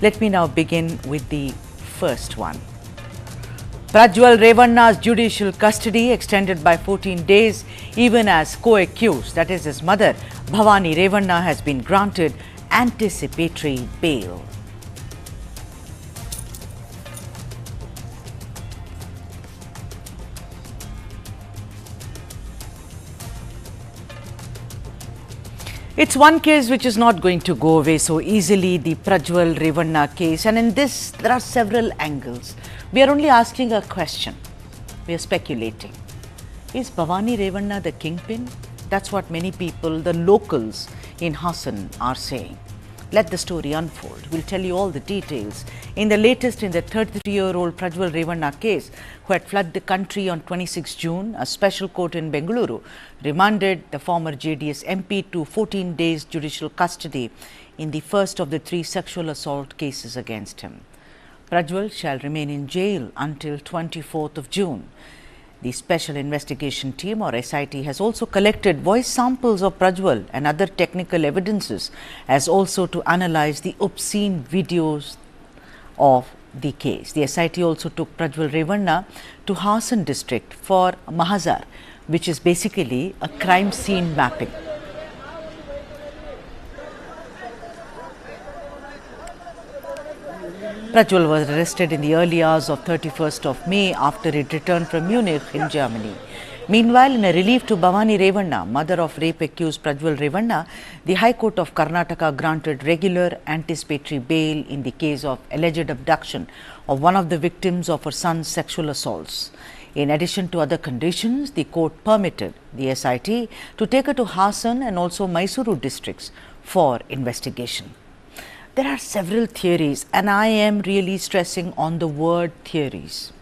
Let me now begin with the first one. Prajwal Revanna's judicial custody extended by 14 days, even as co-accused, that is his mother, Bhavani Revanna, has been granted anticipatory bail. It's one case which is not going to go away so easily, the Prajwal Revanna case, and in this there are several angles. We are only asking a question. We are speculating. Is Bhavani Revanna the kingpin? That's what many people, the locals in Hassan, are saying. Let the story unfold. We'll tell you all the details. In the 33-year-old Prajwal Revanna case, who had fled the country on 26 June, a special court in Bengaluru remanded the former JDS MP to 14 days judicial custody in the first of the 3 sexual assault cases against him. Prajwal shall remain in jail until 24th of June. The Special Investigation Team, or SIT, has also collected voice samples of Prajwal and other technical evidences, as also to analyze the obscene videos of the case. The SIT also took Prajwal Revanna to Hassan district for Mahazar, which is basically a crime scene mapping. Prajwal was arrested in the early hours of 31st of May after it returned from Munich in Germany. Meanwhile, in a relief to Bhavani Revanna, mother of rape-accused Prajwal Revanna, the High Court of Karnataka granted regular anticipatory bail in the case of alleged abduction of one of the victims of her son's sexual assaults. In addition to other conditions, the court permitted the SIT to take her to Hassan and also Mysuru districts for investigation. There are several theories, and I am really stressing on the word theories.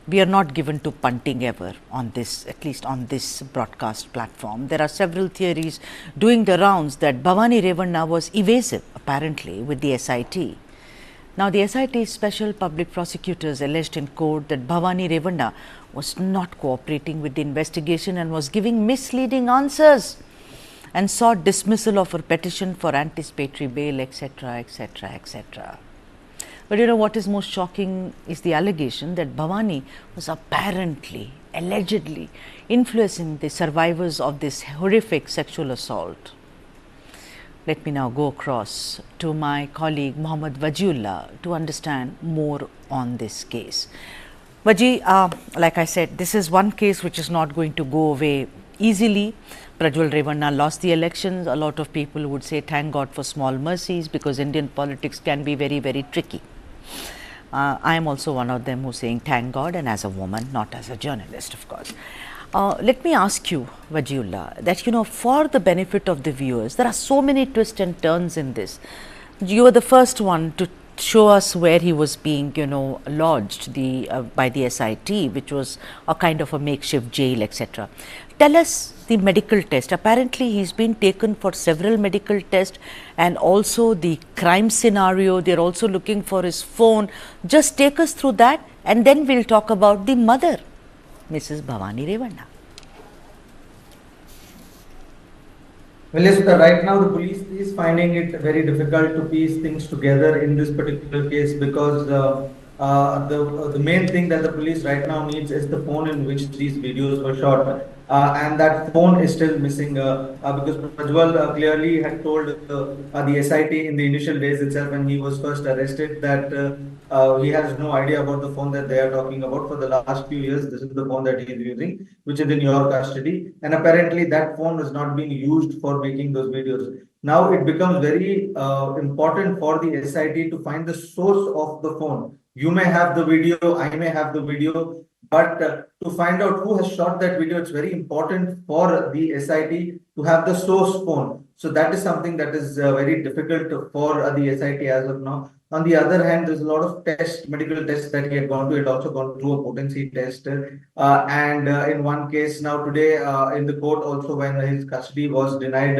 We are not given to punting ever on this, at least on this broadcast platform. There are several theories doing the rounds that Bhavani Revanna was evasive, apparently, with the SIT. Now, the SIT's special public prosecutors alleged in court that Bhavani Revanna was not cooperating with the investigation and was giving misleading answers, and sought dismissal of her petition for anticipatory bail, etc., etc., etc. But you know what is most shocking is the allegation that Bhavani was apparently, allegedly influencing the survivors of this horrific sexual assault. Let me now go across to my colleague Mohammad Wajiullah to understand more on this case. Waji, like I said, this is one case which is not going to go away easily. Prajwal Revanna lost the elections. A lot of people would say thank God for small mercies, because Indian politics can be very, very tricky. I am also one of them who's saying thank God, and as a woman, not as a journalist, of course. Let me ask you, Wajiullah, that for the benefit of the viewers, there are so many twists and turns in this. You were the first one to show us where he was being, lodged by the SIT, which was a kind of a makeshift jail, etc. Tell us the medical test. Apparently, he's been taken for several medical tests, and also the crime scenario. They're also looking for his phone. Just take us through that, and then we'll talk about the mother, Mrs. Bhavani Revanna. Well, yes, right now the police is finding it very difficult to piece things together in this particular case, because the main thing that the police right now needs is the phone in which these videos were shot, and that phone is still missing, because Prajwal clearly had told the SIT in the initial days itself, when he was first arrested, that he has no idea about the phone that they are talking about. For the last few years, this is the phone that he is using, which is in your custody, and apparently that phone is not being used for making those videos. Now it becomes very important for the SIT to find the source of the phone. You may have the video, I may have the video, but to find out who has shot that video, it's very important for the SIT to have the source phone. So that is something that is very difficult for the SIT as of now. On the other hand, there's a lot of medical tests that he had gone to. He had also gone through a potency test. And in one case now today in the court also, when his custody was denied,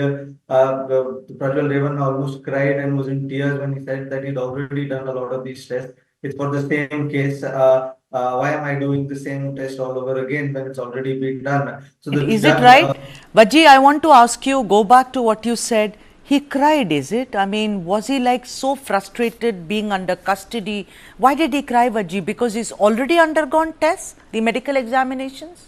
Prajwal Revanna almost cried and was in tears when he said that he'd already done a lot of these tests. It's for the same case. Why am I doing the same test all over again when it's already been done? So is it right? Vaji, I want to ask you, go back to what you said. He cried, is it? I mean, was he like so frustrated being under custody? Why did he cry, Vaji? Because he's already undergone tests, the medical examinations?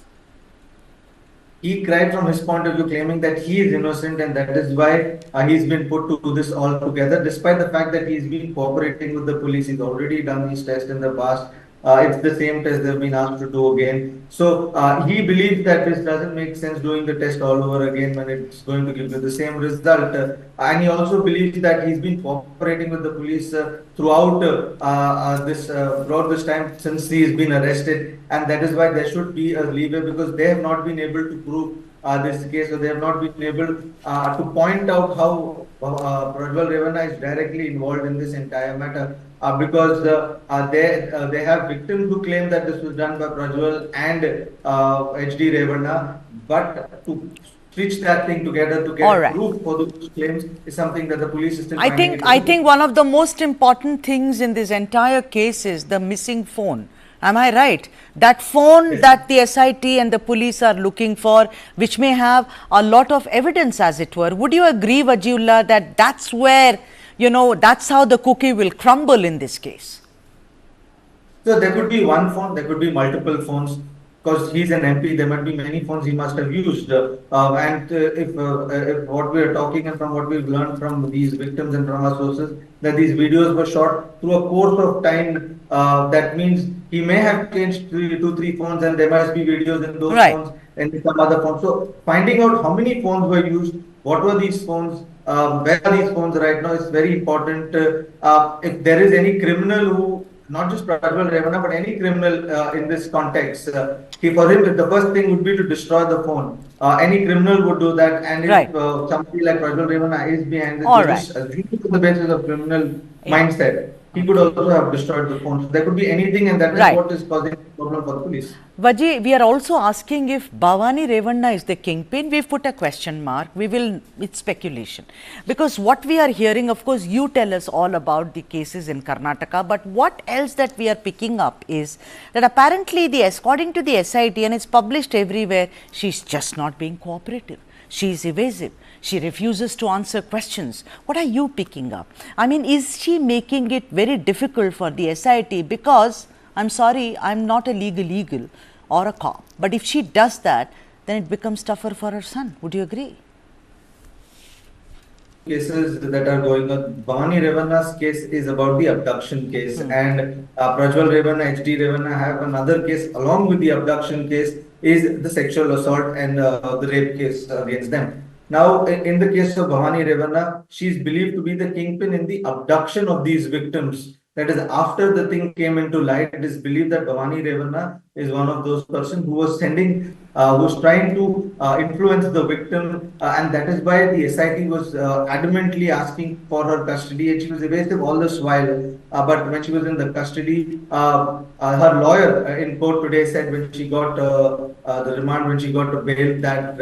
He cried from his point of view, claiming that he is innocent, and that is why he's been put to do this all together, despite the fact that he's been cooperating with the police. He's already done these tests in the past. It's the same test they've been asked to do again. So he believes that this doesn't make sense doing the test all over again when it's going to give you the same result. And he also believes that he's been cooperating with the police throughout throughout this time since he's been arrested, and that is why there should be a leeway, because they have not been able to prove this case, so they have not been able to point out how Prajwal Revanna is directly involved in this entire matter. Because they have victims who claim that this was done by Prajwal and HD Revanna, but to stitch that thing together to get proof for those claims is something that the police is still finding. I think one of the most important things in this entire case is the missing phone. Am I right? That phone that the SIT and the police are looking for, which may have a lot of evidence, as it were. Would you agree, Wajiullah, that that's where, you know, that's how the cookie will crumble in this case? So there could be one phone, there could be multiple phones, because he's an MP, there might be many phones he must have used. If what we are talking and from what we've learned from these victims and from our sources, that these videos were shot through a course of time, that means he may have changed two, three phones, and there must be videos in those phones and some other phones. So finding out how many phones were used, what were these phones, where are these phones right now is very important. If there is any criminal who, not just Prajwal Revanna, but any criminal in this context, for him, the first thing would be to destroy the phone. Any criminal would do that, and if somebody like Prajwal Revanna is behind this, on the basis of criminal mindset, he could also have destroyed the phone. So there could be anything, and that is what is causing the problem for the police. Vaji, we are also asking if Bhavani Revanna is the kingpin. We've put a question mark. It's speculation. Because what we are hearing, of course, you tell us all about the cases in Karnataka, but what else that we are picking up is that apparently, according to the SIT, and it's published everywhere, she's just not being cooperative. She is evasive. She refuses to answer questions. What are you picking up? I mean, is she making it very difficult for the SIT? Because, I'm sorry, I'm not a legal or a cop. But if she does that, then it becomes tougher for her son. Would you agree? Cases that are going on. Bhavani Revanna's case is about the abduction case, and Prajwal Revanna, HD Revanna have another case along with the abduction case, is the sexual assault and the rape case against them. Now, in the case of Bhavani Revanna, she is believed to be the kingpin in the abduction of these victims. That is, after the thing came into light, it is believed that Bhavani Revanna is one of those persons who was trying to influence the victim, and that is why the SIT was adamantly asking for her custody, and she was evasive all this while. But when she was in the custody, her lawyer in court today said when she got the remand, when she got the bail, that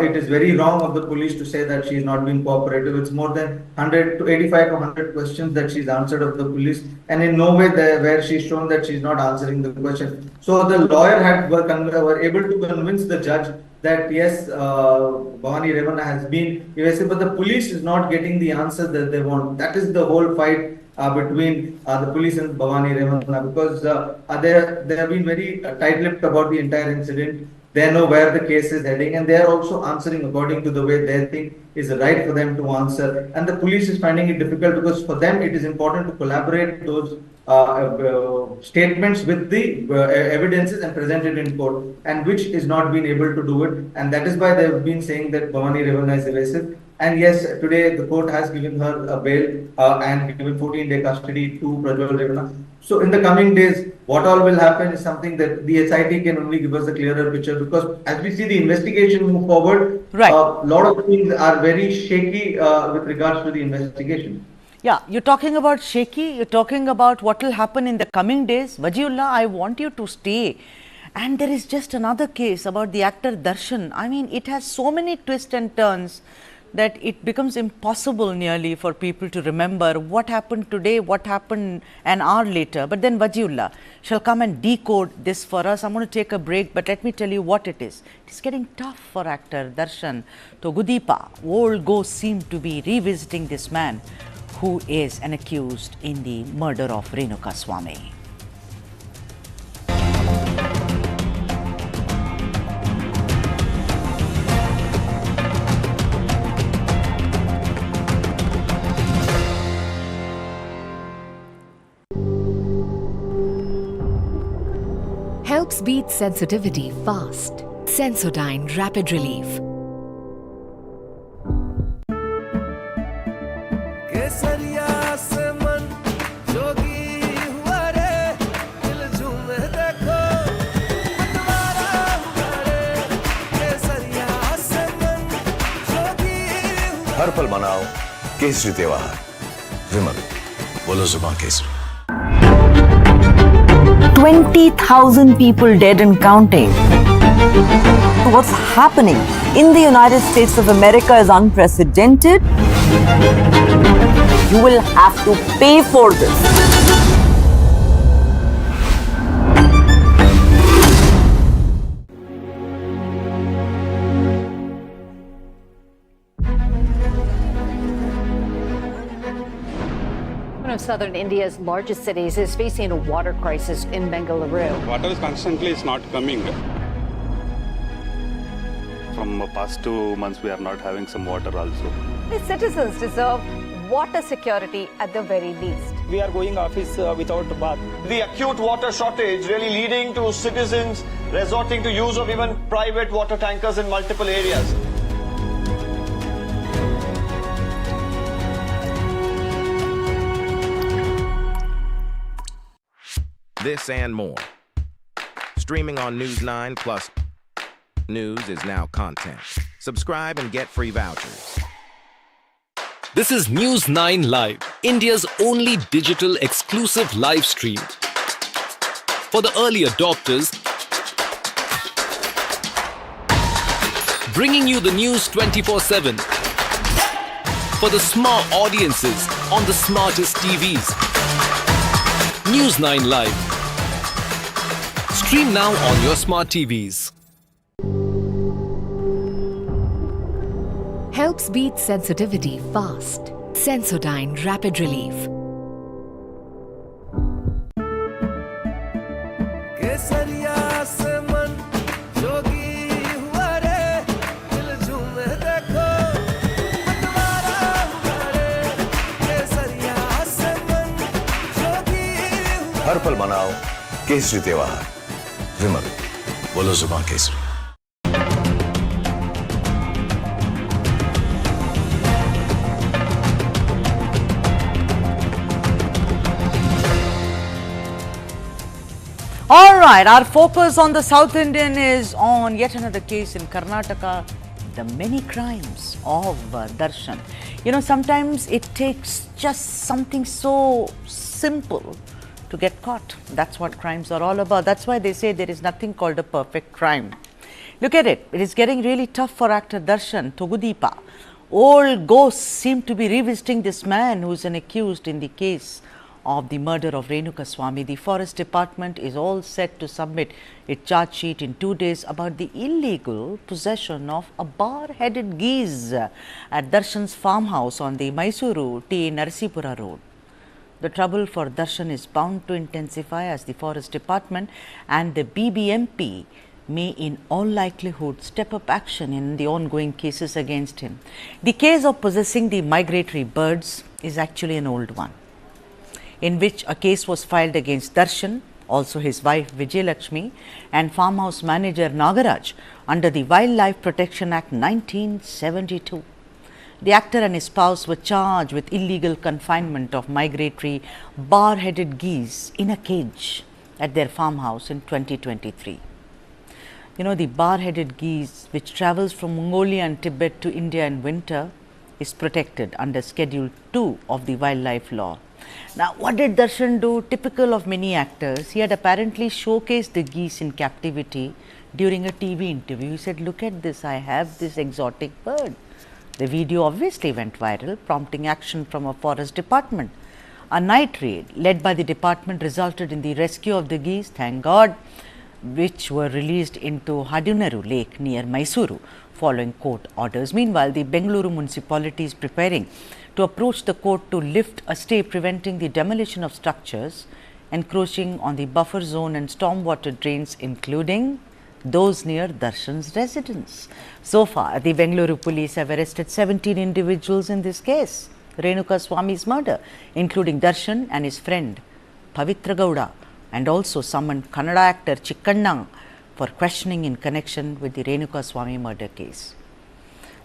it is very wrong of the police to say that she is not being cooperative. It's more than 100 to 85 to 100 questions that she's answered of the police, and in no way where she's shown that she's not answering the question. So the lawyer were able to convince the judge that yes, Bhavani Revanna has been evasive, but the police is not getting the answer that they want. That is the whole fight between the police and Bhavani Revanna, because they have been very tight-lipped about the entire incident. They know where the case is heading, and they are also answering according to the way they think is right for them to answer. And the police is finding it difficult because for them it is important to collaborate those statements with the evidences and present it in court, and which is not being able to do it. And that is why they have been saying that Bhavani Revanna is evasive. And yes, today the court has given her a bail and given 14-day custody to Prajwal Revanna. So in the coming days, what all will happen is something that the SIT can only give us a clearer picture, because as we see the investigation move forward, a lot of things are very shaky with regards to the investigation. Yeah, you're talking about shaky, you're talking about what will happen in the coming days. Wajiullah, I want you to stay. And there is just another case about the actor Darshan. I mean, it has so many twists and turns. that it becomes impossible nearly for people to remember what happened today, what happened an hour later. But then Wadiullah shall come and decode this for us. I'm going to take a break, but let me tell you what it is. It's getting tough for actor Darshan. Togudeepa, old ghosts seem to be revisiting this man who is an accused in the murder of Renuka Swami. Helps beat sensitivity fast. Sensodyne Rapid Relief. हर पल मनाओ केसरी त्योहार विमल बोलो जुबान Kesari 20,000 people dead and counting. What's happening in the United States of America is unprecedented. You will have to pay for this. One of southern India's largest cities is facing a water crisis in Bengaluru. Water is constantly not coming. From past 2 months, we are not having some water also. The citizens deserve water security at the very least. We are going office without bath. The acute water shortage really leading to citizens resorting to use of even private water tankers in multiple areas. This and more. Streaming on News9 plus news is now content. Subscribe and get free vouchers. This is News9 Live, India's only digital exclusive live stream. For the early adopters, bringing you the news 24/7. For the smart audiences on the smartest TVs. News9 Live. Stream now on your smart TVs. Helps beat sensitivity fast. Sensodyne Rapid Relief. हर पल मनाओ केसरी त्योहार विमल बोलो जुबान Kesari All right, our focus on the South Indian is on yet another case in Karnataka, the many crimes of Darshan. You know, sometimes it takes just something so simple to get caught. That's what crimes are all about. That's why they say there is nothing called a perfect crime. Look at it. It is getting really tough for actor Darshan. Togudeepa. Old ghosts seem to be revisiting this man who is an accused in the case of the murder of Renuka Swami. The Forest Department is all set to submit its charge sheet in 2 days about the illegal possession of a bar-headed geese at Darshan's farmhouse on the Mysuru T. Narsipura road. The trouble for Darshan is bound to intensify as the Forest Department and the BBMP may in all likelihood step up action in the ongoing cases against him. The case of possessing the migratory birds is actually an old one, in which a case was filed against Darshan, also his wife Vijayalakshmi, and farmhouse manager Nagaraj under the Wildlife Protection Act 1972. The actor and his spouse were charged with illegal confinement of migratory bar-headed geese in a cage at their farmhouse in 2023. You know, the bar-headed geese, which travels from Mongolia and Tibet to India in winter, is protected under Schedule 2 of the wildlife law. Now, what did Darshan do? Typical of many actors, he had apparently showcased the geese in captivity during a TV interview. He said, "Look at this, I have this exotic bird." The video obviously went viral, prompting action from a forest department. A night raid led by the department resulted in the rescue of the geese, thank God, which were released into Haduneru Lake near Mysuru following court orders. Meanwhile, the Bengaluru municipality is preparing to approach the court to lift a stay preventing the demolition of structures encroaching on the buffer zone and stormwater drains, including those near Darshan's residence. So far, the Bengaluru police have arrested 17 individuals in this case, Renuka Swami's murder, including Darshan and his friend Pavitra Gowda, and also summoned Kannada actor Chikkanna for questioning in connection with the Renuka Swami murder case.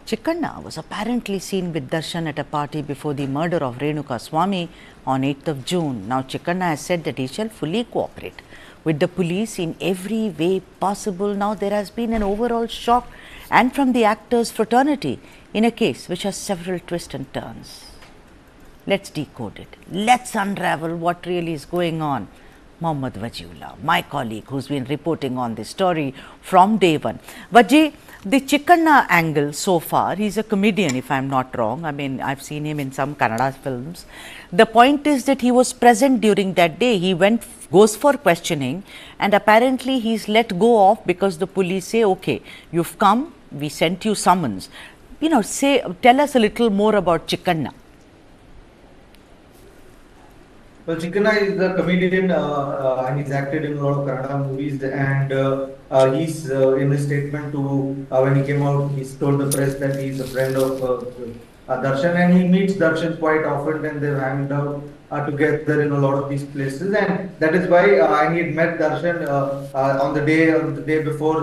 Chikkanna was apparently seen with Darshan at a party before the murder of Renuka Swami on 8th of June. Now, Chikkanna has said that he shall fully cooperate with the police in every way possible. Now, there has been an overall shock and from the actors' fraternity in a case which has several twists and turns. Let's decode it. Let's unravel what really is going on. Mohammad Wajiullah, my colleague who's been reporting on this story from day one. Waji, the Chikkanna angle so far, he's a comedian if I'm not wrong. I mean, I've seen him in some Kannada films. The point is that he was present during that day. He goes for questioning and apparently he's let go of because the police say, okay, you've come, we sent you summons. You know, tell us a little more about Chikkanna. Well, Chikkanna is a comedian and he's acted in a lot of Kannada movies, and he's in a statement to when he came out, he's told the press that he's a friend of Darshan, and he meets Darshan quite often and they've hanged out together in a lot of these places, and that is why he had met Darshan on the day before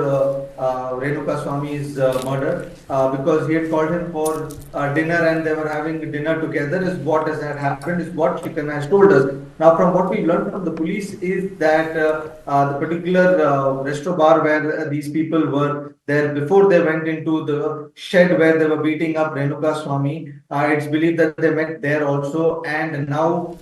Renuka Swami's murder, because he had called him for dinner and they were having dinner together. Is what has happened, is what Chikkanna has told us. Now, from what we learned from the police is that the particular resto bar where these people were there before they went into the shed where they were beating up Renuka Swami, it's believed that they met there also, and now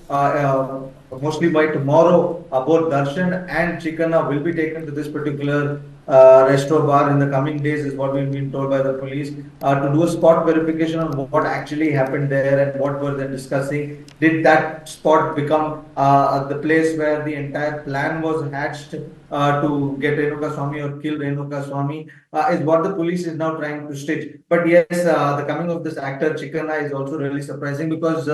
mostly by tomorrow, both Darshan and Chikkanna will be taken to this particular resto bar in the coming days, is what we've been told by the police, to do a spot verification on what actually happened there and what were they discussing. Did that spot become the place where the entire plan was hatched to get Renuka Swami or kill Renuka Swami, is what the police is now trying to stitch. But yes, the coming of this actor Chikkanna is also really surprising, because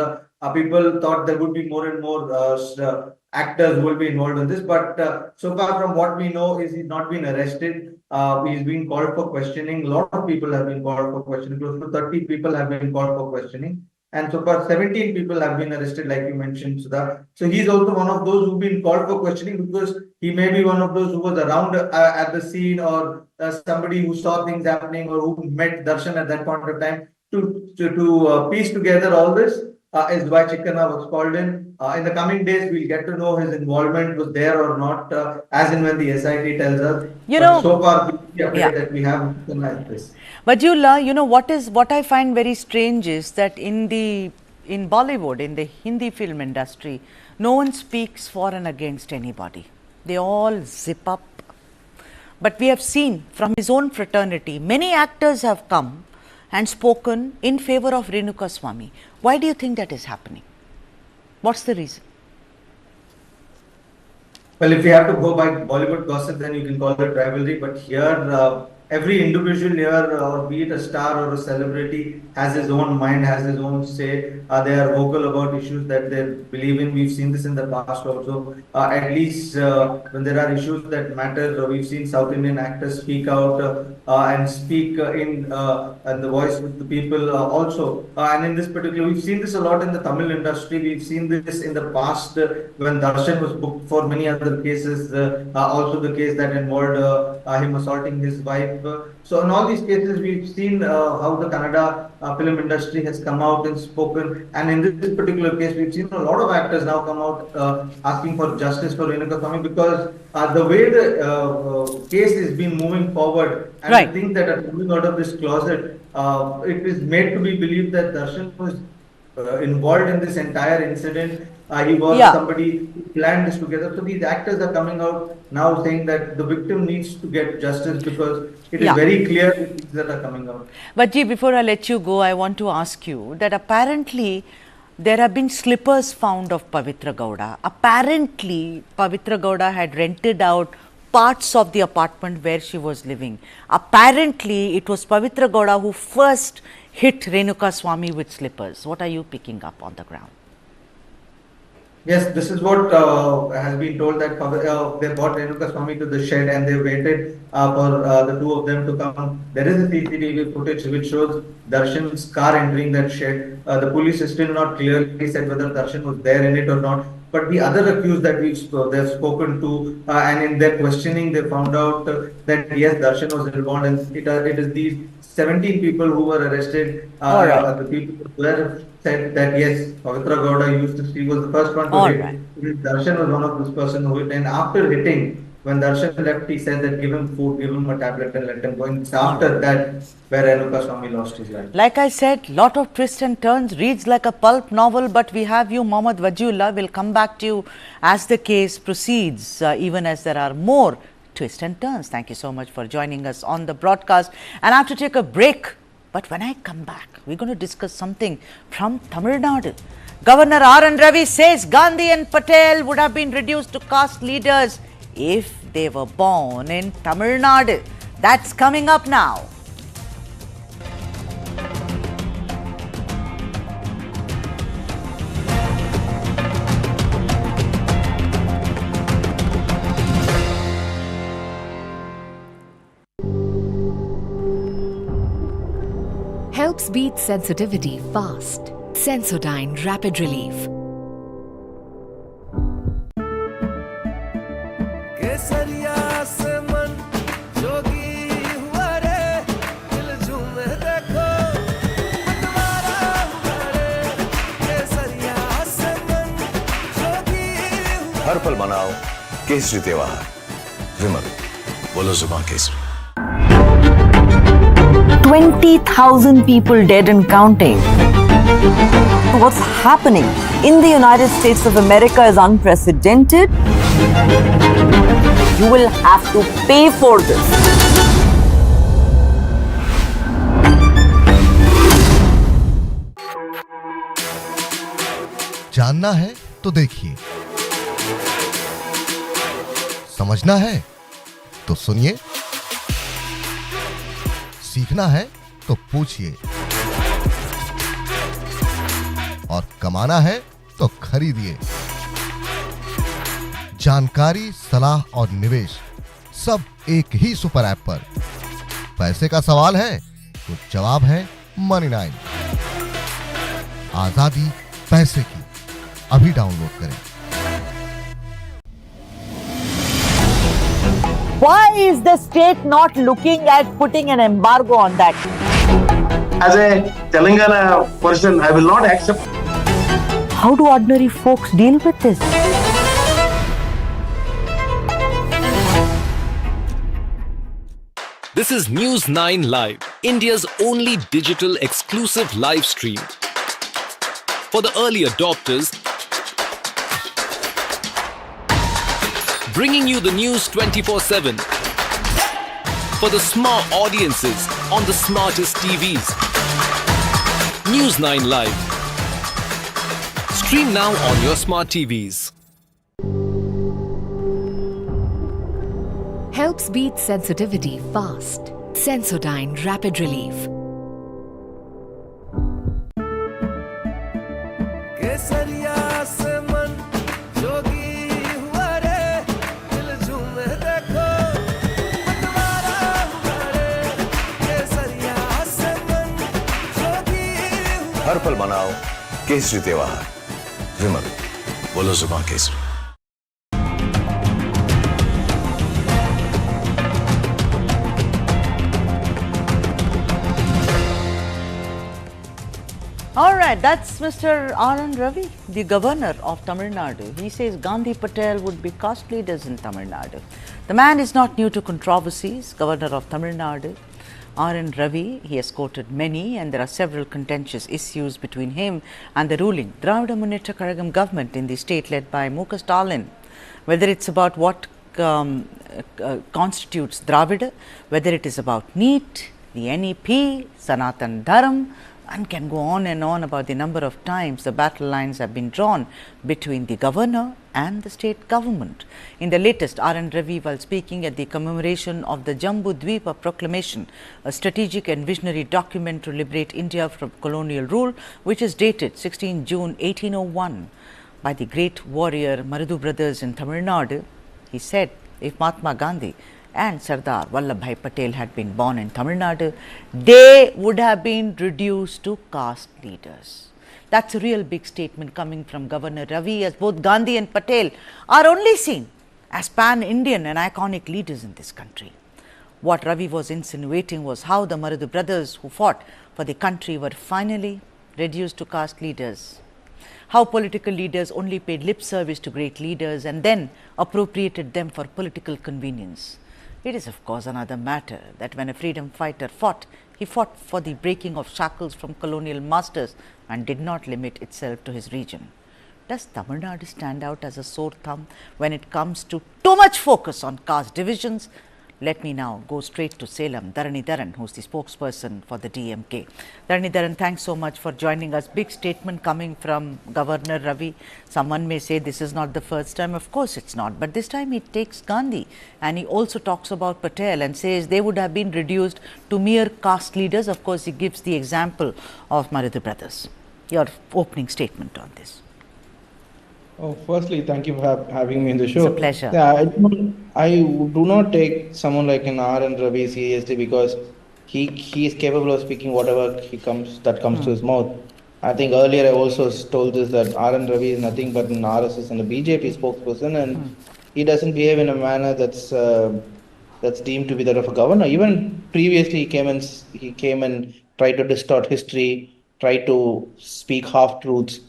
people thought there would be more and more actors who will be involved in this, but so far from what we know is he's not been arrested. He's been called for questioning. A lot of people have been called for questioning. Close to 30 people have been called for questioning, and so far 17 people have been arrested, like you mentioned, Sudha. So he's also one of those who've been called for questioning, because he may be one of those who was around at the scene, or somebody who saw things happening, or who met Darshan at that point of time to piece together all this. Is why Chikkanna was called in. In the coming days, we'll get to know his involvement was there or not, as and when the SIT tells us. So far, the update that we have like this. Wajiullah, you know what I find very strange is that in Bollywood, in the Hindi film industry, no one speaks for and against anybody. They all zip up. But we have seen from his own fraternity, many actors have come and spoken in favor of Renuka Swami. Why do you think that is happening? What's the reason? Well, if you have to go by Bollywood gossip, then you can call it rivalry. But here, every individual here, or be it a star or a celebrity, has his own mind, has his own say. They are vocal about issues that they believe in. We've seen this in the past also. At least when there are issues that matter, we've seen South Indian actors speak out and speak in the voice with the people also. And in this particular, we've seen this a lot in the Tamil industry. We've seen this in the past when Darshan was booked for many other cases. Also the case that involved him assaulting his wife. So in all these cases, we've seen how the Kannada film industry has come out and spoken. And in this particular case, we've seen a lot of actors now come out asking for justice for Renuka Swami, because the way the case is being moving forward, and I think that coming out of this closet, it is made to be believed that Darshan was involved in this entire incident. He was somebody who planned this together. So these actors are coming out now saying that the victim needs to get justice because it is very clear the things that are coming out. But Ji, before I let you go, I want to ask you that apparently there have been slippers found of Pavitra Gowda. Apparently, Pavitra Gowda had rented out parts of the apartment where she was living. Apparently, it was Pavitra Gowda who first hit Renuka Swami with slippers. What are you picking up on the ground? Yes, this is what has been told, that they brought Renuka Swami to the shed and they waited for the two of them to come. There is a CCTV footage which shows Darshan's car entering that shed. The police is still not clearly said whether Darshan was there in it or not. But the other accused that they've spoken to, and in their questioning, they found out that yes, Darshan was involved, and it is these 17 people who were arrested. The people were said that yes, Pavitra Gowda used to. She was the first one to hit. Darshan was one of this person who hit, and after hitting, when Darshan left, he said that give him food, give him a tablet, and let him go. And it's after that where Renuka Swami lost his life. Like I said, lot of twists and turns, reads like a pulp novel, but we have you, Mohammad Wajihullah. We'll come back to you as the case proceeds, even as there are more twists and turns. Thank you so much for joining us on the broadcast. And I have to take a break, but when I come back, we're going to discuss something from Tamil Nadu. Governor RN Ravi says Gandhi and Patel would have been reduced to caste leaders if they were born in Tamil Nadu. That's coming up now. Helps beat sensitivity fast. Sensodyne Rapid Relief. हर पल मनाओ केसरी त्योहार विमल बोलो जुबान Kesari 20,000 people dead and counting. What's happening in the United States of America is unprecedented. You will have to pay for this. जानना है तो देखिए, समझना है तो सुनिए, सीखना है तो पूछिए और कमाना है तो खरीदिए। जानकारी, सलाह और निवेश सब एक ही सुपर ऐप पर। पैसे का सवाल है तो जवाब है Money9। आजादी पैसे की, अभी डाउनलोड करें। Why is the state not looking at putting an embargo on that? As a Telangana person, I will not accept. How do ordinary folks deal with this? This is News9 Live, India's only digital exclusive live stream. For the early adopters, bringing you the news 24/7. For the smart audiences on the smartest TVs. News9 Live. Stream now on your smart TVs. Helps beat sensitivity fast. Sensodyne Rapid Relief. हर पल मनाओ केसरी त्योहार विमल बोलो जुबान Kesari All right, that's Mr. RN Ravi, the governor of Tamil Nadu. He says Gandhi Patel would be caste leaders in Tamil Nadu. The man is not new to controversies, governor of Tamil Nadu. RN Ravi, he has quoted many, and there are several contentious issues between him and the ruling Dravida Munnetra Kazhagam government in the state led by Muka Stalin. Whether it's about what constitutes Dravida, whether it is about NEET, the NEP, Sanatan Dharam, and can go on and on about the number of times the battle lines have been drawn between the governor and the state government. In the latest, RN Ravi, while speaking at the commemoration of the Jambu Dweepa Proclamation, a strategic and visionary document to liberate India from colonial rule, which is dated 16 June 1801 by the great warrior Maradu brothers in Tamil Nadu, he said, if Mahatma Gandhi and Sardar Vallabhbhai Patel had been born in Tamil Nadu, they would have been reduced to caste leaders. That's a real big statement coming from Governor Ravi, as both Gandhi and Patel are only seen as pan-Indian and iconic leaders in this country. What Ravi was insinuating was how the Maradu brothers who fought for the country were finally reduced to caste leaders. How political leaders only paid lip service to great leaders and then appropriated them for political convenience. It is of course another matter that when a freedom fighter fought, he fought for the breaking of shackles from colonial masters and did not limit itself to his region. Does Tamil Nadu stand out as a sore thumb when it comes to too much focus on caste divisions? Let me now go straight to Salem. Dharanidharan, who is the spokesperson for the DMK. Dharanidharan, thanks so much for joining us. Big statement coming from Governor Ravi. Someone may say this is not the first time. Of course it's not. But this time he takes Gandhi and he also talks about Patel and says they would have been reduced to mere caste leaders. Of course, he gives the example of Maradu brothers. Your opening statement on this. Oh, firstly, thank you for having me in the show. It's a pleasure. Yeah, I do not take someone like an RN Ravi seriously because he is capable of speaking whatever comes to his mouth. I think earlier I also told this that RN Ravi is nothing but an RSS and a BJP spokesperson, and he doesn't behave in a manner that's deemed to be that of a governor. Even previously he came and tried to distort history, tried to speak half truths.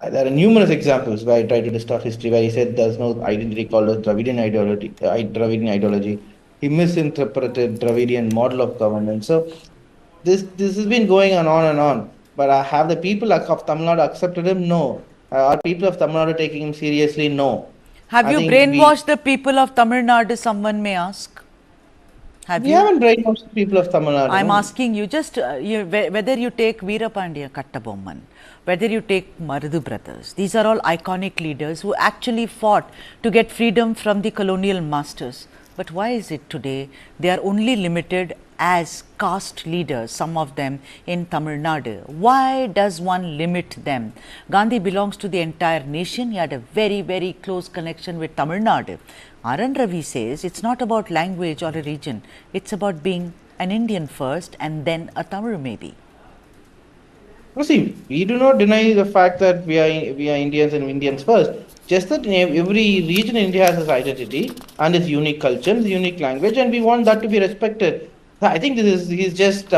There are numerous examples where he tried to distort history, where he said there's no identity called as Dravidian ideology. He misinterpreted Dravidian model of governance. So this has been going on and on. But have the people of Tamil Nadu accepted him? No. Are people of Tamil Nadu taking him seriously? No. Have you brainwashed the people of Tamil Nadu, someone may ask? We haven't brainwashed the people of Tamil Nadu. I'm asking you, just whether you take Veerapandiya Kattabomman, whether you take Maradu brothers, these are all iconic leaders who actually fought to get freedom from the colonial masters. But why is it today they are only limited as caste leaders, some of them in Tamil Nadu? Why does one limit them? Gandhi belongs to the entire nation. He had a very, very close connection with Tamil Nadu. RN Ravi says it's not about language or a region. It's about being an Indian first and then a Tamil maybe. See, we do not deny the fact that we are Indians and Indians first. Just that every region in India has its identity and its unique culture, its unique language, and we want that to be respected. I think he's just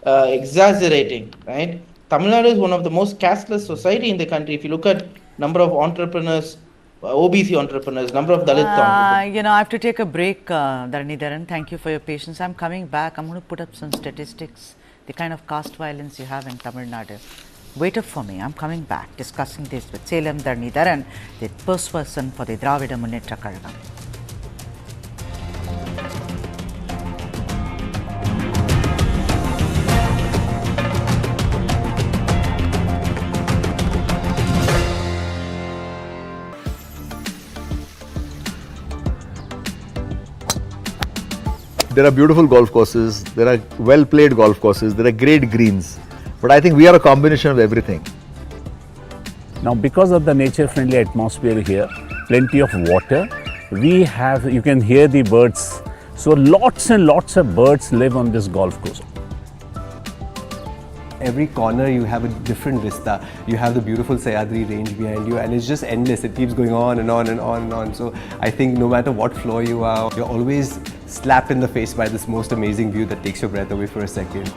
exaggerating, right? Tamil Nadu is one of the most casteless society in the country. If you look at number of entrepreneurs, OBC entrepreneurs, number of Dalit entrepreneurs. You know, I have to take a break, Dharanidharan. Thank you for your patience. I'm coming back. I'm going to put up some statistics, the kind of caste violence you have in Tamil Nadu. Wait up for me. I'm coming back discussing this with Salem Dharanidharan, the spokesperson for the Dravida Munnetra Kazhagam. There are beautiful golf courses, there are well-played golf courses, there are great greens. But I think we are a combination of everything. Now, because of the nature-friendly atmosphere here, plenty of water, you can hear the birds. So lots and lots of birds live on this golf course. Every corner you have a different vista. You have the beautiful Sayadri range behind you and it's just endless. It keeps going on and on and on and on. So I think no matter what floor you are, you're always slapped in the face by this most amazing view that takes your breath away for a second.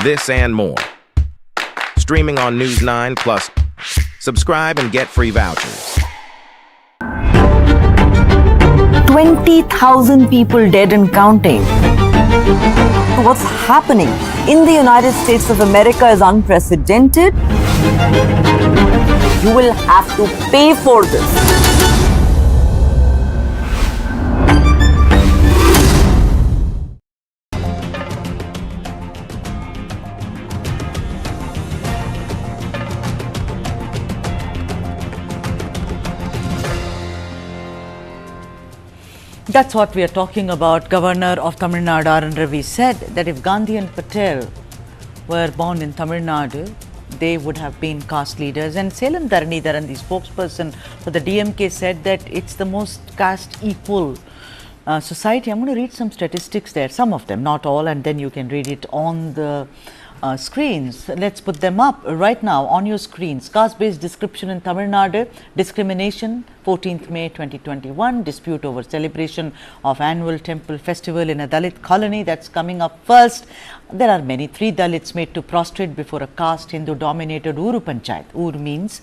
This and more. Streaming on News9 Plus. Subscribe and get free vouchers. 20,000 people dead and counting. What's happening in the United States of America is unprecedented. You will have to pay for this. That's what we are talking about. Governor of Tamil Nadu, RN Ravi, said that if Gandhi and Patel were born in Tamil Nadu, they would have been caste leaders. And Salem Dharanidharan, the spokesperson for the DMK, said that it's the most caste equal society. I'm going to read some statistics there, some of them, not all, and then you can read it on the screens. Let's put them up right now on your screens. Caste-based description in Tamil Nadu, discrimination, 14th May 2021, dispute over celebration of annual temple festival in a Dalit colony. That's coming up first. There are many. 3 Dalits made to prostrate before a caste Hindu-dominated Uru Panchayat. Ur means,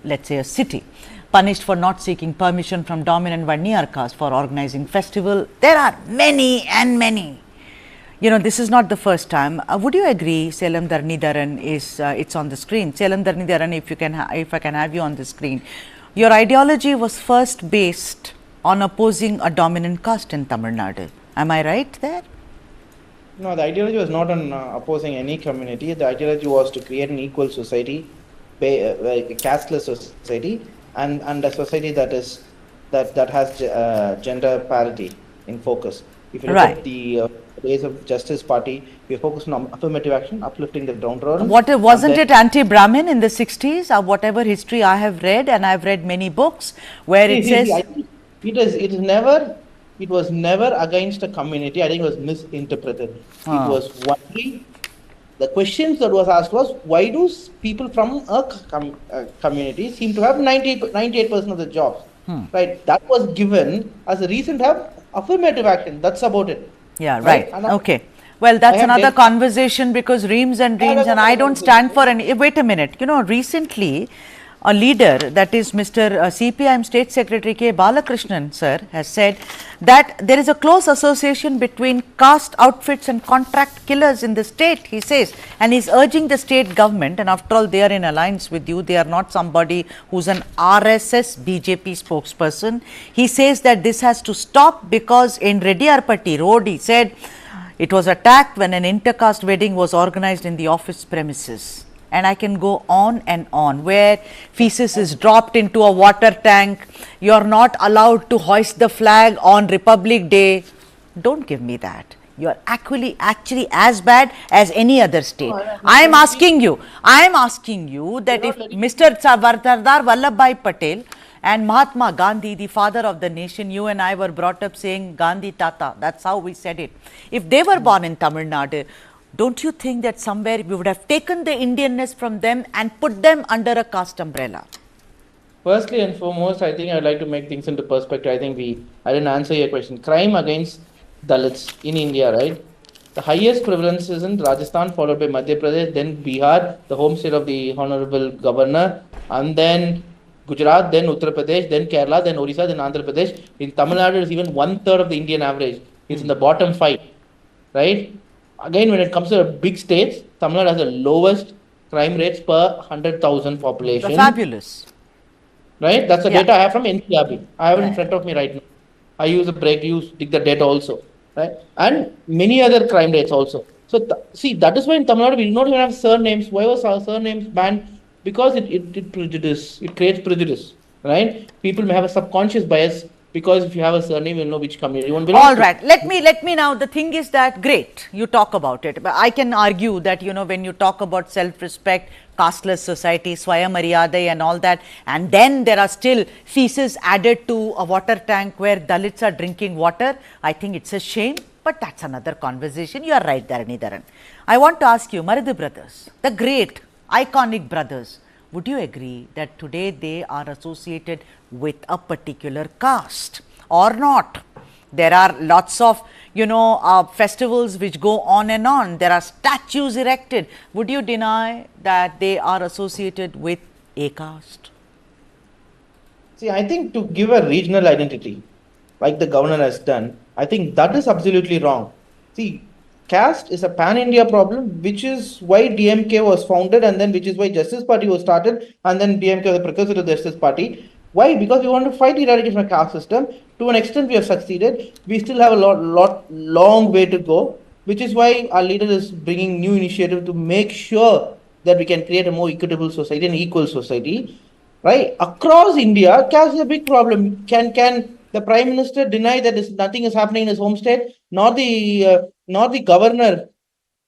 let's say, a city. Punished for not seeking permission from dominant Vanniyar caste for organizing festival. There are many and many. You know, this is not the first time. Would you agree, Salem Dharanidharan is, it's on the screen. Salem Dharanidharan, if I can have you on the screen. Your ideology was first based on opposing a dominant caste in Tamil Nadu. Am I right there? No, the ideology was not on opposing any community. The ideology was to create an equal society, a casteless society, and a society that has gender parity in focus. If you look at the days of Justice Party, we focused on affirmative action, uplifting the downtrodden. Wasn't it anti-Brahmin in the 60s, or whatever history I have read, and I've read many books where it says it was never against a community. I think it was misinterpreted. It was only the questions that was asked was, why do people from a community seem to have 98% of the jobs? Right, that was given as a reason to have affirmative action. That's about it. Yeah, right. Okay. Well, that's another conversation, because reams and reams, and I don't stand for any. Wait a minute. You know, recently, a leader, that is Mr. CPIM State Secretary K. Balakrishnan, sir, has said that there is a close association between caste outfits and contract killers in the state, he says, and he's urging the state government, and after all, they are in alliance with you, they are not somebody who's an RSS BJP spokesperson. He says that this has to stop because in Reddyarpatti Road, he said, it was attacked when an intercaste wedding was organized in the office premises. And I can go on and on, where feces is dropped into a water tank. You're not allowed to hoist the flag on Republic Day. Don't give me that. You're actually as bad as any other state. I am asking you that if Mr. Sardar Vallabhbhai Patel and Mahatma Gandhi, the father of the nation, you and I were brought up saying Gandhi Tata, that's how we said it. If they were born in Tamil Nadu, don't you think that somewhere we would have taken the Indianness from them and put them under a caste umbrella? Firstly and foremost, I think I'd like to make things into perspective. I think I didn't answer your question. Crime against Dalits in India, right? The highest prevalence is in Rajasthan, followed by Madhya Pradesh, then Bihar, the home state of the Honorable Governor, and then Gujarat, then Uttar Pradesh, then Kerala, then Orissa, then Andhra Pradesh. In Tamil Nadu, it's even 1/3 of the Indian average. It's in the bottom 5, right? Again, when it comes to big states, Tamil Nadu has the lowest crime rates per 100,000 population. That's fabulous. Right? That's the data I have from NCRB. I have it in front of me right now. I use a break, dig the data also. Right? And many other crime rates also. So, see, that is why in Tamil Nadu we do not even have surnames. Why was our surnames banned? Because it creates prejudice. Right? People may have a subconscious bias. Because if you have a surname, you'll know which community you want to belong to. All right. Let me now, the thing is that, great, you talk about it. But I can argue that, you know, when you talk about self-respect, casteless society, Swayam Maryadai and all that, and then there are still feces added to a water tank where Dalits are drinking water, I think it's a shame. But that's another conversation. You are right, Dharanidharan. I want to ask you, Marudu brothers, the great, iconic brothers, would you agree that today they are associated with a particular caste or not? There are lots of, you know, festivals which go on and on. There are statues erected. Would you deny that they are associated with a caste? See, I think to give a regional identity, like the governor has done, I think that is absolutely wrong. See, caste is a pan-India problem, which is why DMK was founded, and then which is why Justice Party was started, and then DMK was the precursor to the Justice Party. Why? Because we want to fight eradication of caste system. To an extent, we have succeeded. We still have a long way to go, which is why our leader is bringing new initiative to make sure that we can create a more equitable society, an equal society, right? Across India, caste is a big problem. Can the Prime Minister deny that nothing is happening in his home state? Not the governor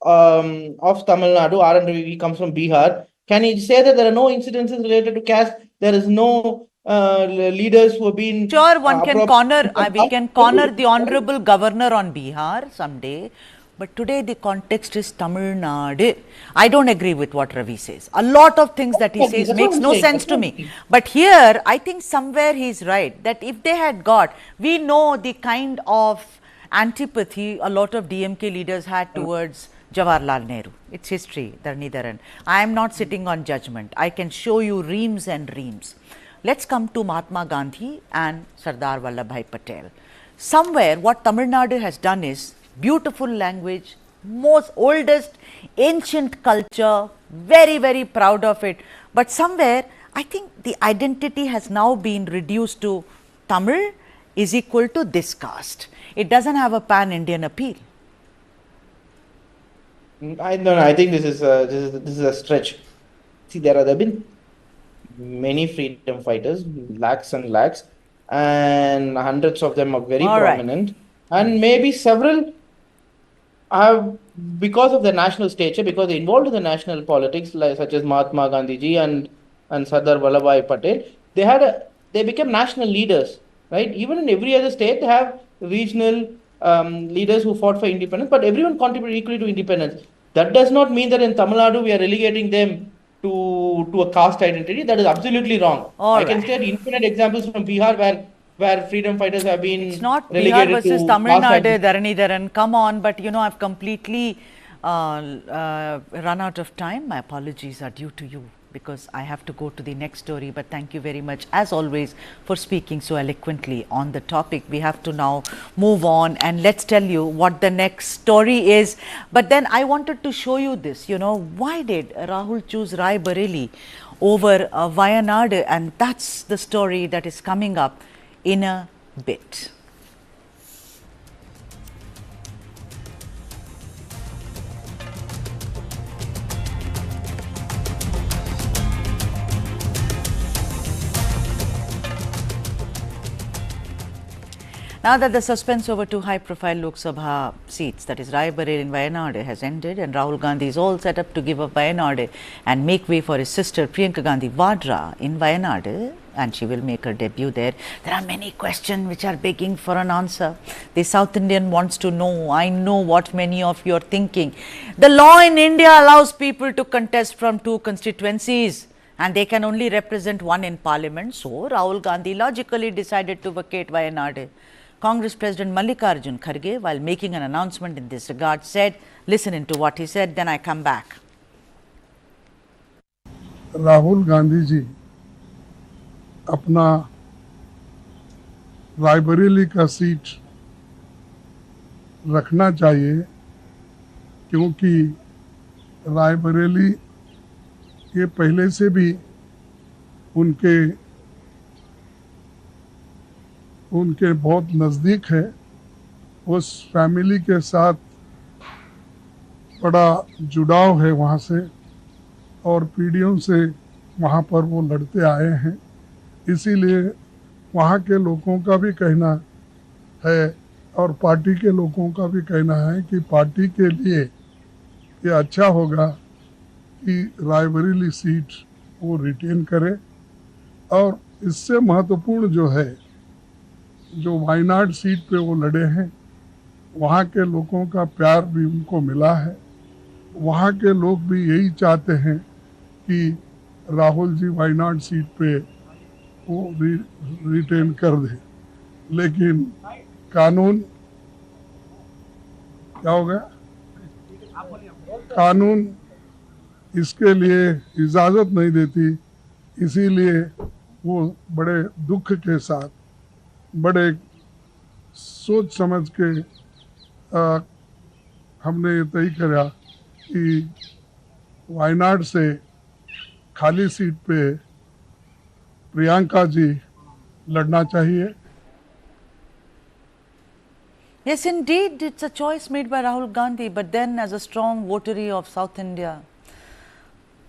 of Tamil Nadu, RN Ravi, he comes from Bihar. Can he say that there are no incidences related to caste? There is no leaders who have been... Sure, one can corner, we can corner the Honorable Governor on Bihar someday. But today the context is Tamil Nadu. I don't agree with what Ravi says. A lot of things that he says makes no sense to me. But here, I think somewhere he's right, that if they had got, we know the kind of antipathy a lot of DMK leaders had towards Jawaharlal Nehru. It's history, Dharnidharan. I am not sitting on judgment. I can show you reams and reams. Let's come to Mahatma Gandhi and Sardar Vallabhbhai Patel. Somewhere what Tamil Nadu has done is beautiful language, most oldest ancient culture, very, very proud of it. But somewhere I think the identity has now been reduced to Tamil is equal to this caste. It doesn't have a pan-Indian appeal. I think this is a stretch. See, there have been many freedom fighters, lakhs and lakhs, and hundreds of them are very prominent, and maybe several have, because of their national stature, because they involved in the national politics, like such as Mahatma Gandhi ji and Sardar Vallabhbhai Patel, they became national leaders, right? Even in every other state, they have regional leaders who fought for independence, but everyone contributed equally to independence. That does not mean that in Tamil Nadu we are relegating them to a caste identity. That is absolutely wrong. I can state infinite examples from Bihar where freedom fighters have been It's not relegated Bihar versus to Tamil caste Nadu, Dharnidharan. Come on, but you know, I've completely run out of time. My apologies are due to you, because I have to go to the next story. But thank you very much, as always, for speaking so eloquently on the topic. We have to now move on, and let's tell you what the next story is. But then I wanted to show you this. You know, why did Rahul choose Raebareli over Wayanad? And that's the story that is coming up in a bit. Now that the suspense over two high-profile Lok Sabha seats, that is Raebareli and Wayanad, has ended, and Rahul Gandhi is all set up to give up Wayanad and make way for his sister Priyanka Gandhi Vadra in Wayanad, and she will make her debut there. There are many questions which are begging for an answer. The South Indian wants to know. I know what many of you are thinking. The law in India allows people to contest from two constituencies, and they can only represent one in parliament. So Rahul Gandhi logically decided to vacate Wayanad. Congress President Mallikarjun Kharge, while making an announcement in this regard, said, listen into what he said, then I come back. Rahul Gandhi ji अपना रायबरेली का seat रखना चाहिए, क्योंकि रायबरेली ये पहले से भी उनके बहुत नज़दीक है। उस फैमिली के साथ बड़ा जुड़ाव है वहाँ से, और पीढ़ियों से वहाँ पर वो लड़ते आए हैं। इसीलिए वहाँ के लोगों का भी कहना है और पार्टी के लोगों का भी कहना है कि पार्टी के लिए ये अच्छा होगा कि रायबरेली सीट वो रिटेन करे। और इससे महत्वपूर्ण जो है, जो वायनाड सीट पे वो लड़े हैं, वहाँ के लोगों का प्यार भी उनको मिला है। वहाँ के लोग भी यही चाहते हैं कि राहुल जी वायनाड सीट पे वो रिटेन कर दे, लेकिन कानून क्या हो गया, कानून इसके लिए इजाज़त नहीं देती। इसीलिए वो बड़े दुख के साथ, बड़े सोच समझ के हमने ये तय करा कि वायनाड से खाली सीट पे प्रियंका जी लड़ना चाहिए. Yes, indeed, it's a choice made by Rahul Gandhi, but then as a strong votary of South India,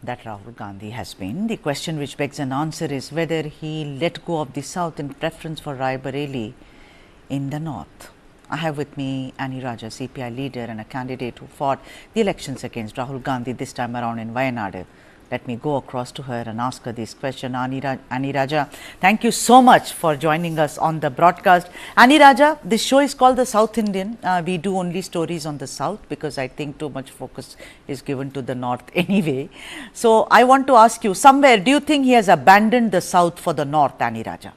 that Rahul Gandhi has been. The question which begs an answer is whether he let go of the South in preference for Raebareli in the North. I have with me Annie Raja, CPI leader and a candidate who fought the elections against Rahul Gandhi this time around in Wayanad. Let me go across to her and ask her this question. Annie Raja, thank you so much for joining us on the broadcast. Annie Raja, this show is called The South Indian. We do only stories on the South because I think too much focus is given to the North anyway. So, I want to ask you, somewhere, do you think he has abandoned the South for the North, Annie Raja?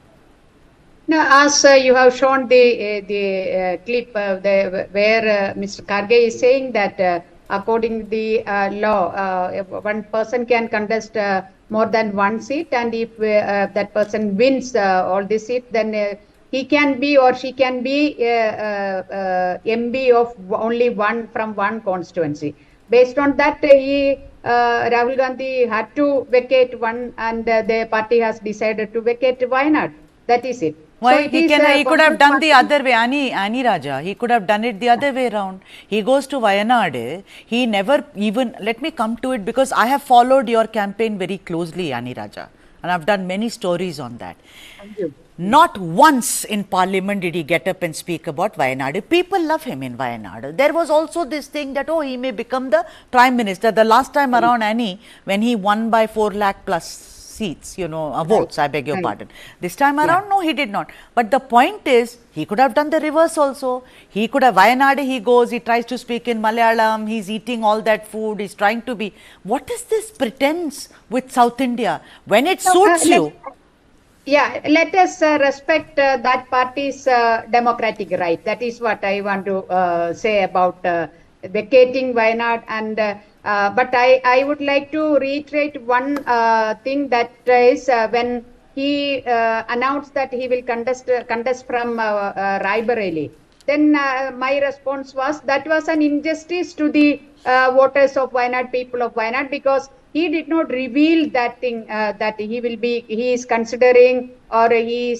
Now, as you have shown the clip where Mr. Karge is saying that according to the law, one person can contest more than one seat, and if that person wins all the seats, then he can be or she can be MB of only one from one constituency. Based on that, Rahul Gandhi had to vacate one, and the party has decided to vacate Wayanad. That is it. Why? So he could have done the other way, Annie Raja. He could have done it the other way around. He goes to Wayanad. He never even, let me come to it because I have followed your campaign very closely, Annie Raja, and I have done many stories on that. Thank you. Not once in Parliament did he get up and speak about Wayanad. People love him in Wayanad. There was also this thing that, oh, he may become the Prime Minister. The last time around, Annie, when he won by 4 lakh plus seats, votes, I beg your pardon. This time around, no, he did not. But the point is, he could have done the reverse also. He could have, Wayanad he goes, he tries to speak in Malayalam, he's eating all that food, he's trying to be. What is this pretense with South India? When it suits you. Yeah, let us respect that party's democratic right. That is what I want to say about vacating Wayanad. And but I would like to reiterate one thing, that is when he announced that he will contest from Raebareli, then my response was that was an injustice to the voters of Wayanad, people of Wayanad, because he did not reveal that thing, that he is considering, or he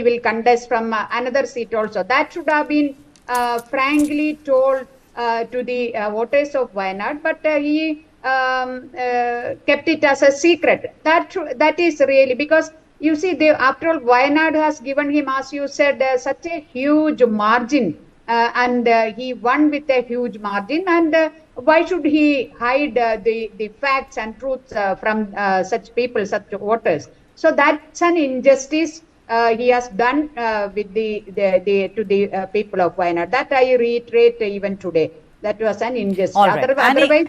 will contest from another seat also. That should have been frankly told to the voters of Wayanad, but he kept it as a secret. That is really, because you see, after all, Wayanad has given him, as you said, such a huge margin, and he won with a huge margin, and why should he hide the facts and truths from such people, such voters? So that's an injustice he has done with the people of Wayanad. That I reiterate even today. That was an injustice. All right. Otherwise,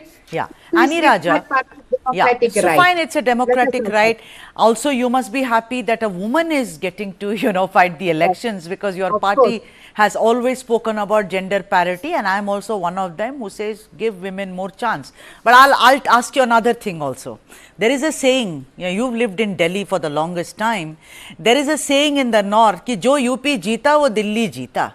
Annie Raja. So right. fine, it's a democratic right. Also, you must be happy that a woman is getting to, fight the elections, because your party has always spoken about gender parity, and I am also one of them who says give women more chance. But I'll ask you another thing also. There is a saying, you've lived in Delhi for the longest time. There is a saying in the north, ki jo UP jeeta, wo Delhi jeeta.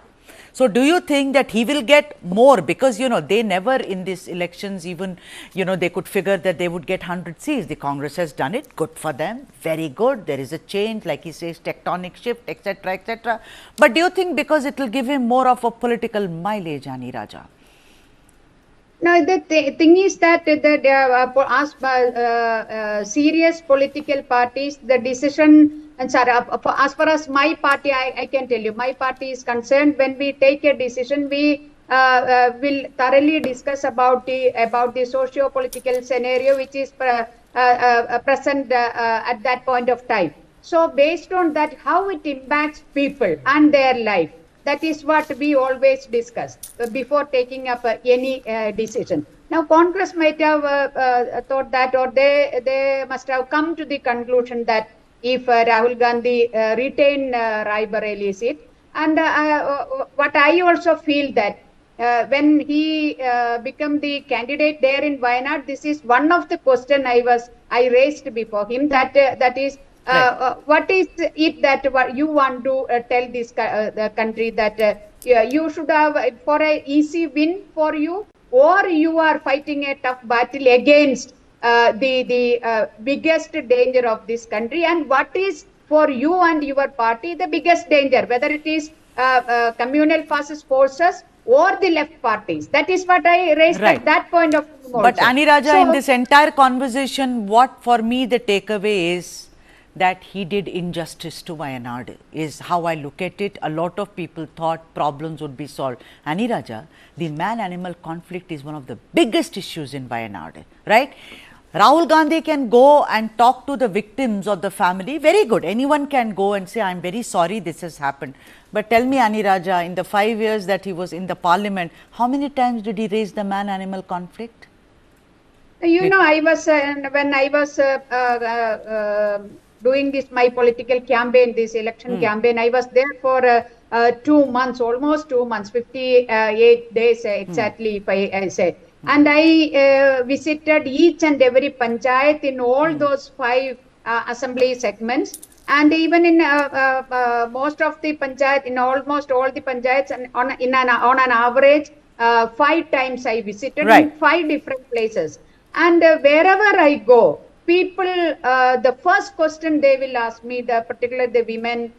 So, do you think that he will get more, because they never in these elections even they could figure that they would get 100 seats. The Congress has done it, good for them, very good. There is a change, like he says, tectonic shift, etc., etc. But do you think because it will give him more of a political mileage, Annie Raja? No, the thing is that as serious political parties, the decision. And sorry, as far as my party, I can tell you, my party is concerned, when we take a decision, we will thoroughly discuss about the socio-political scenario which is present at that point of time. So based on that, how it impacts people and their life, that is what we always discuss before taking up any decision. Now, Congress might have thought that, or they must have come to the conclusion that if Rahul Gandhi retain Raebareli seat, and what I also feel that when he become the candidate there in Wayanad, this is one of the question I raised before him, that is What is it that you want to tell this the country that you should have for a easy win for you, or you are fighting a tough battle against the biggest danger of this country? And what is for you and your party the biggest danger, whether it is communal fascist forces or the left parties? That is what I raised at that point of view. But Ani Raja, in this entire conversation, what for me the takeaway is that he did injustice to Wayanad, is how I look at it. A lot of people thought problems would be solved. Ani Raja, the man-animal conflict is one of the biggest issues in Wayanad, right? Rahul Gandhi can go and talk to the victims of the family. Very good. Anyone can go and say, I am very sorry this has happened. But tell me, Ani Raja, in the 5 years that he was in the parliament, how many times did he raise the man-animal conflict? You know, I was, when I was doing this, my political campaign, this election campaign, I was there for 2 months, almost 2 months, 58 days exactly, if I say. And I visited each and every panchayat in all those 5 assembly segments, and even in most of the panchayat, in almost all the panchayats, and on an average 5 times I visited in 5 different places. And wherever I go, people, the first question they will ask me, particularly the women,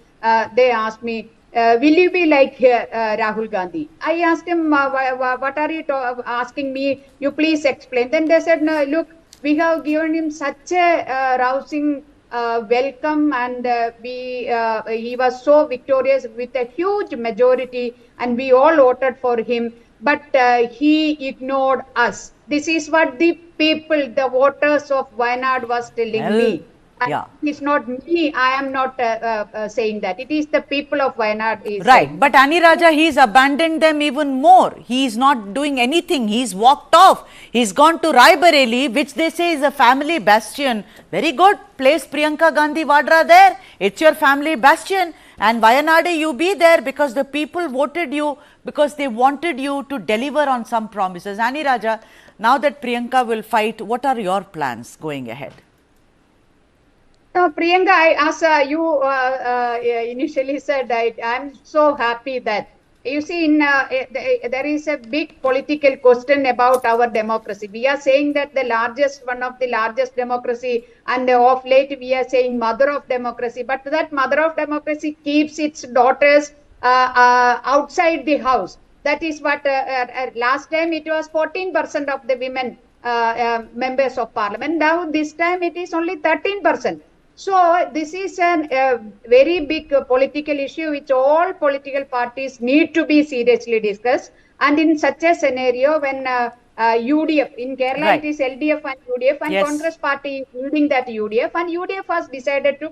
they ask me, will you be like Rahul Gandhi? I asked him, what are you asking me? You please explain. Then they said, no, look, we have given him such a rousing welcome, and he was so victorious with a huge majority, and we all voted for him. But he ignored us. This is what the people, the voters of Wayanad was telling me. Yeah. It's not me. I am not saying that. It is the people of Wayanad. Right. But Ani Raja, he's abandoned them even more. He's not doing anything. He's walked off. He's gone to Raebareli, which they say is a family bastion. Very good. Place Priyanka Gandhi Vadra there. It's your family bastion. And Wayanad, you be there because the people voted you, because they wanted you to deliver on some promises. Ani Raja, now that Priyanka will fight, what are your plans going ahead? Priyanka, as you initially said, I am so happy that, you see, there is a big political question about our democracy. We are saying that one of the largest democracy, and of late we are saying mother of democracy, but that mother of democracy keeps its daughters outside the house. That is what last time it was 14% of the women members of parliament. Now this time it is only 13%. So this is a very big political issue which all political parties need to be seriously discussed. And in such a scenario, when UDF, in Kerala it is LDF and UDF, and Congress party is leading that UDF, and UDF has decided to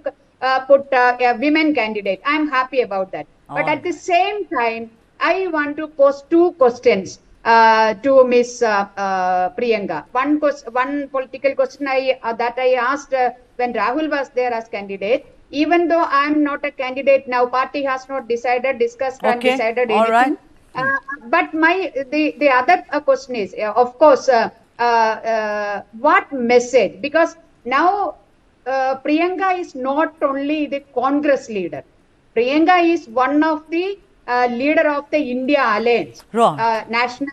put a women candidate. I am happy about that. But at the same time, I want to pose 2 questions to Ms. Priyanka. One political question that I asked when Rahul was there as candidate. Even though I am not a candidate now, party has not decided, discussed and decided anything. But the other question is, of course, what message? Because now Priyanka is not only the Congress leader. Priyanka is one of the leader of the India Alliance, national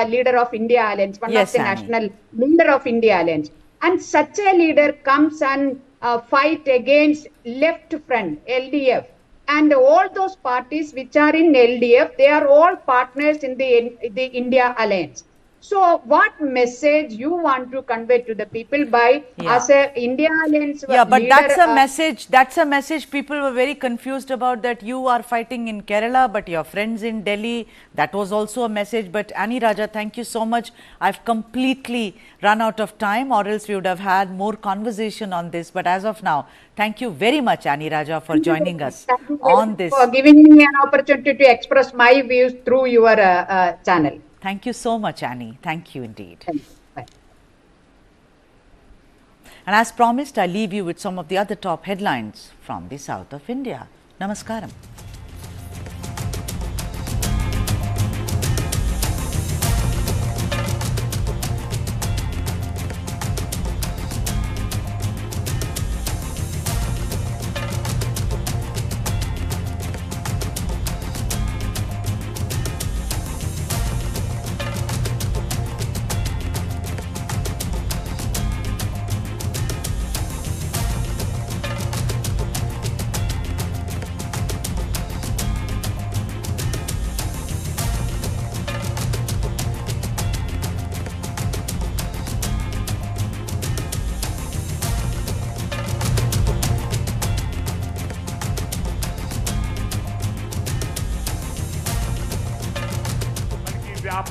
leader of India Alliance, one of the national leader of India Alliance. And such a leader comes and fight against left front, LDF. And all those parties which are in LDF, they are all partners in the India Alliance. So what message you want to convey to the people by as a India Alliance but leader, that's a message people were very confused about, that you are fighting in Kerala but your friends in Delhi. That was also a message. But Ani Raja, thank you so much. I've completely run out of time, or else we would have had more conversation on this. But as of now, thank you very much, Ani Raja, for joining us on this. For giving me an opportunity to express my views through your channel. Thank you so much, Annie. Thank you indeed. Thank you. Bye. And as promised, I leave you with some of the other top headlines from the south of India. Namaskaram.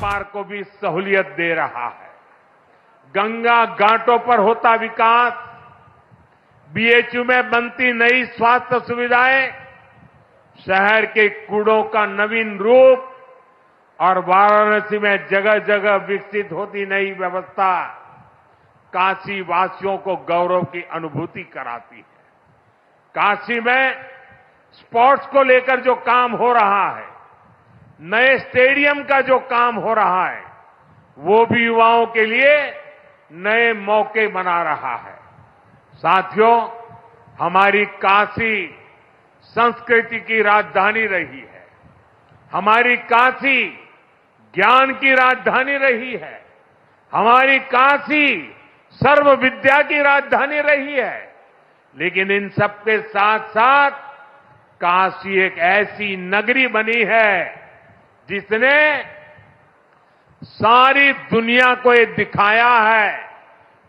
व्यापार को भी सहूलियत दे रहा है। गंगा घाटों पर होता विकास, BHU में बनती नई स्वास्थ्य सुविधाएं, शहर के कूड़ों का नवीन रूप और वाराणसी में जगह जगह विकसित होती नई व्यवस्था काशी वासियों को गौरव की अनुभूति कराती है। काशी में स्पोर्ट्स को लेकर जो काम हो रहा है, नए स्टेडियम का जो काम हो रहा है, वो भी युवाओं के लिए नए मौके बना रहा है। साथियों, हमारी काशी संस्कृति की राजधानी रही है। हमारी काशी ज्ञान की राजधानी रही है। हमारी काशी सर्व विद्या की राजधानी रही है। लेकिन इन सबके साथ साथ काशी एक ऐसी नगरी बनी है जिसने सारी दुनिया को ये दिखाया है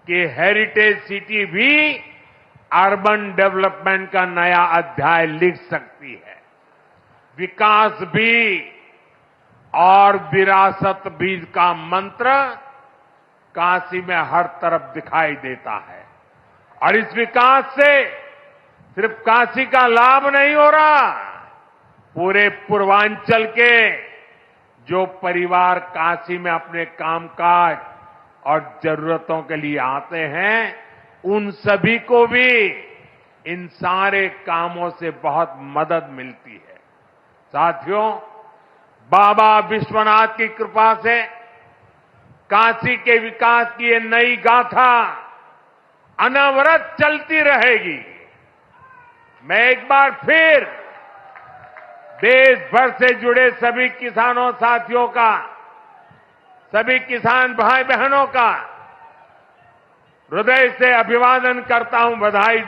कि हेरिटेज सिटी भी अर्बन डेवलपमेंट का नया अध्याय लिख सकती है। विकास भी और विरासत भी का मंत्र काशी में हर तरफ दिखाई देता है। और इस विकास से सिर्फ काशी का लाभ नहीं हो रहा, पूरे पूर्वांचल के जो परिवार काशी में अपने कामकाज और जरूरतों के लिए आते हैं, उन सभी को भी इन सारे कामों से बहुत मदद मिलती है। साथियों, बाबा विश्वनाथ की कृपा से काशी के विकास की ये नई गाथा अनवरत चलती रहेगी। मैं एक बार फिर देश भर से जुड़े सभी किसानों साथियों का, सभी किसान भाई बहनों का हृदय से अभिवादन करता हूं, बधाई